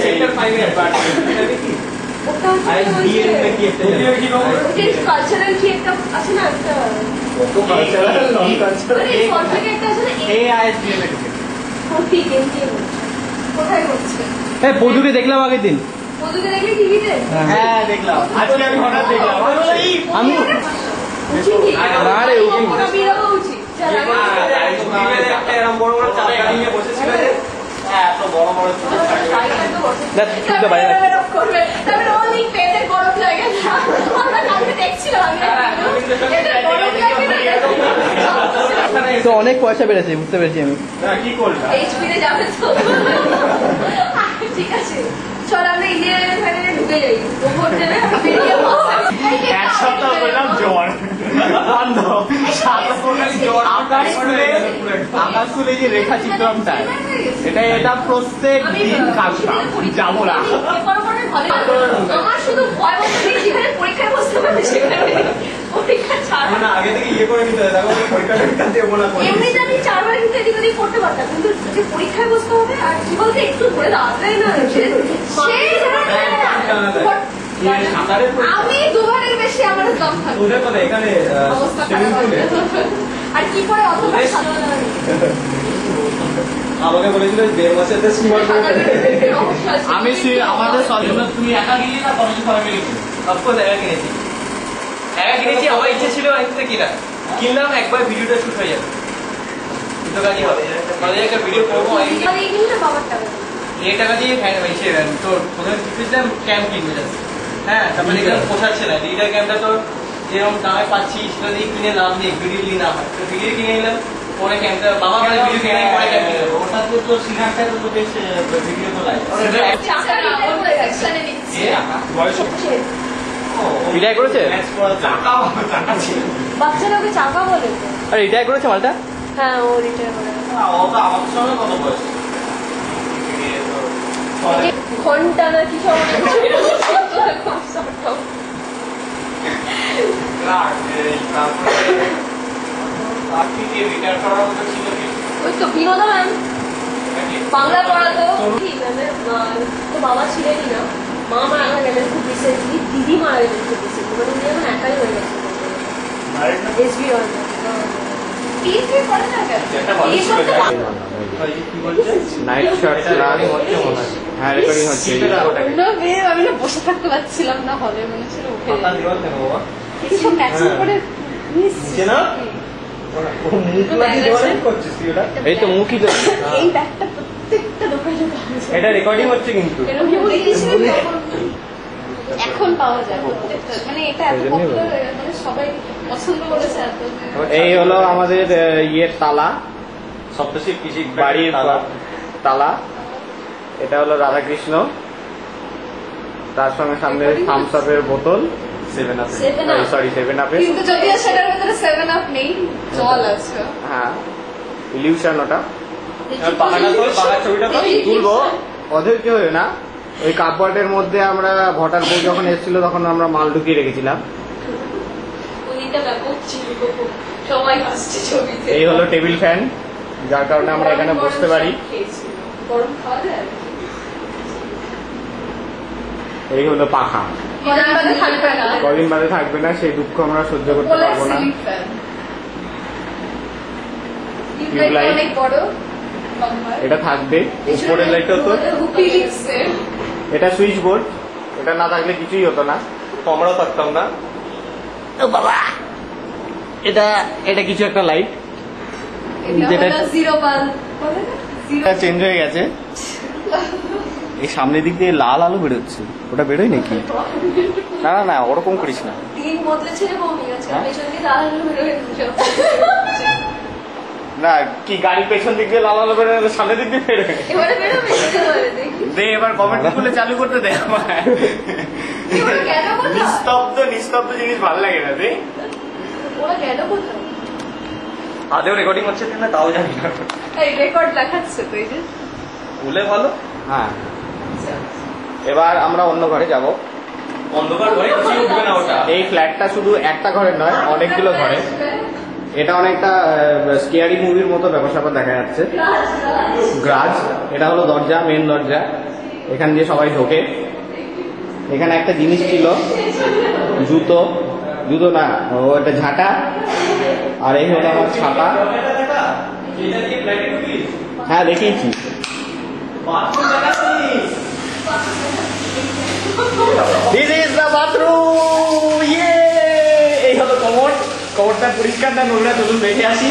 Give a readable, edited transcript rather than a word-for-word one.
Sector 5 এর part এটা দেখি ওটা কি একটা কালচারাল কি একটা আছে না একটা কত কালচারাল নন কালচারাল এই ফলটাকে একটা আছে না AISBM এ ঢুকে কোটি গেঞ্জি কোথায় হচ্ছে এই পদুকে দেখলাম আগের দিন পদুকে দেখলে টিভিতে হ্যাঁ দেখলাম আজকে আমি হঠাৎ দেখলাম আমি আরে ওকে বিরাবো উচিত একটা এরকম বড় বড় চাকা নিয়ে বসেছিল যে এত বড় বড় দেখ তুই বাইরে করবে তারপরে অনেক পেটের গরম লাগে আমরা কালকে দেখছিলাম তো অনেক পয়সা বেড়েছে বুঝতে পেরেছি আমি কি করব এইচপি তে যাবে তো ঠিক আছে চল আমরা ইন্ডিয়ান ফ্যামিলি ঢুকে যাই ওপর থেকে বেরিয়ে এক সপ্তাহ বললাম জ্বর বন্ধ আকাশ স্কুলে যে রেখা চিত্রমটা এটা প্রত্যেক দিন কাজ যাবো না আমার শুধু ভয় হচ্ছে যেখানে পরীক্ষায় বসতে পারবে সেখানে পরীক্ষা ছাড়া না আগে থেকে ইয়ে করে নিতে হয় দেখো পরীক্ষা দেবো না এমনিতে আমি 4 বার কিন্তু এদিক ওদিক করতে পারতাম কিন্তু যে পরীক্ষায় বসতে হবে আর কি বলতে একটু ধরে দাঁড়াতে না সেই আমি দুবারের বেশি আমার দম থাকে ওদের কথা এখানে আর কি করে অতটা সাধারণ আমাকে বলেছিল 1.5 মাসের স্টিমার করে আমি আমাদের সজন্য তুমি একা গিয়ে না কলেজে সবাই মিলে অফকোর্স একা কিনেছি আমার ইচ্ছে ছিল একটা কিনলাম একবার ভিডিওটা শুট হয়ে যাবে কিন্তু কাজই হবে কলেজে একটা ভিডিও করবো এই দিনটা বাবার টাকা এই টাকা দিয়ে তোর প্রথমে কিনেছিলাম ক্যাম্প কিনবে যাচ্ছে হ্যাঁ তারপরে এখানে পোষাচ্ছে না ডিজিটাল ক্যাম্পটা তো যেরকম দামে পাচ্ছি সেটা দিয়ে কিনে লাভ নেই ভিডিও না হয় তো ভিডিও কিনে নিলাম পরে ক্যাম্পটা বাবা মানে ভিডিও কিনে পরে ক্যাম্প কিনে দেবো ওটা তো সিনারটা তো বেশ ভিডিও তো লাগে রিটায়ার করেছে বাচ্চারা ওকে চাকা বলে আর রিটায়ার করেছে মালটা হ্যাঁ ও রিটায়ার করে ও তো আমাদের সঙ্গে কত বয়স ঘন্টা না কি সব ওই তো বিনোদা ম্যাম বাংলা পড়াতো তো বাবা ছিলেনই না মা মারা গেলেন খুব রিসেন্টলি দিদি মারা গেলেন খুব রিসেন্টলি মানে উনি এখন একাই হয়ে গেছে এসবি নাইট শট ক্লাস হ্যাঁ রেকর্ডিং হচ্ছে আমি না বসে থাকতে পারছিলাম না হলে মনে ছিল উঠে কিছু ম্যাচিং করে এই তো মুখই তো এই ব্যাগটা প্রত্যেকটা দোকানে এটা রেকর্ডিং হচ্ছে কিন্তু এখন পাওয়া যায় মানে এটা এত পপুলার হয়ে গেছে মানে সবাই পছন্দ করেছে এত এই হলো আমাদের ইয়ের তালা সপ্তশী কৃষি বাড়ির তালা এটা হলো রাধাকৃষ্ণ তার সঙ্গে সামনে থামস আপের বোতল 7 আপ সরি 7 আপের কিন্তু যদিও সেটার ভিতরে 7 আপ নেই জল আছে হ্যাঁ ইলিউশন ওটা ছবিটা তুলবো ওদের কি হয় না ওই কাপড়ের মধ্যে আমরা ভটার বউ যখন এসেছিল তখন আমরা মাল ঢুকিয়ে রেখেছিলাম এই হলো টেবিল ফ্যান যার কারণে আমরা এখানে বসতে পারি এই হলো পাখা কদিন বাদে থাকবে না সেই দুঃখ আমরা সহ্য করতে পারবো না টিউবলাইট এটা থাকবে উপরের লাইটও তো এটা সুইচ বোর্ড এটা না থাকলে কিছুই হতো না আমরাও থাকতাম না ও বাবা এটা এটা কিছু একটা লাইট যেটা চেঞ্জ হয়ে গেছে এই সামনের দিক দিয়ে লাল আলো বেরোচ্ছে ওটা বেরোয় নাকি না না না ওরকম করিস না না কি গাড়ির পেছন দিক দিয়ে লাল আলো বেরোয় সামনের দিক দিয়ে বেরোয় দে এবার কমেন্ট খুলে চালু করতে দে নিস্তব্ধ জিনিস ভালো লাগে না দে আদেও রেকর্ডিং হচ্ছে কিনা তাও জানি না রেকর্ড দেখাচ্ছে তো এই যে বলে ভালো হ্যাঁ এবার আমরা অন্য ঘরে যাব অন্ধকার ঘরে কিছু উঠবে না ওটা এই ফ্ল্যাটটা শুধু একটা ঘরের নয় অনেকগুলো ঘরে এটা অনেকটা স্কেয়ারি মুভির মতো ব্যাপার স্যাপার দেখা যাচ্ছে গ্রাজ এটা হলো দরজা মেন দরজা এখান দিয়ে সবাই ঢোকে। এখানে একটা জিনিস ছিল, জুতো, জুতো না, ও একটা ঝাঁটা, আর এই হলো আমার ছাতা। হ্যাঁ দেখিয়েছি। This is the bathroom! এই হলো কমোড। কমোডটা পরিষ্কার না নোংরা, চলুন দেখে আসি।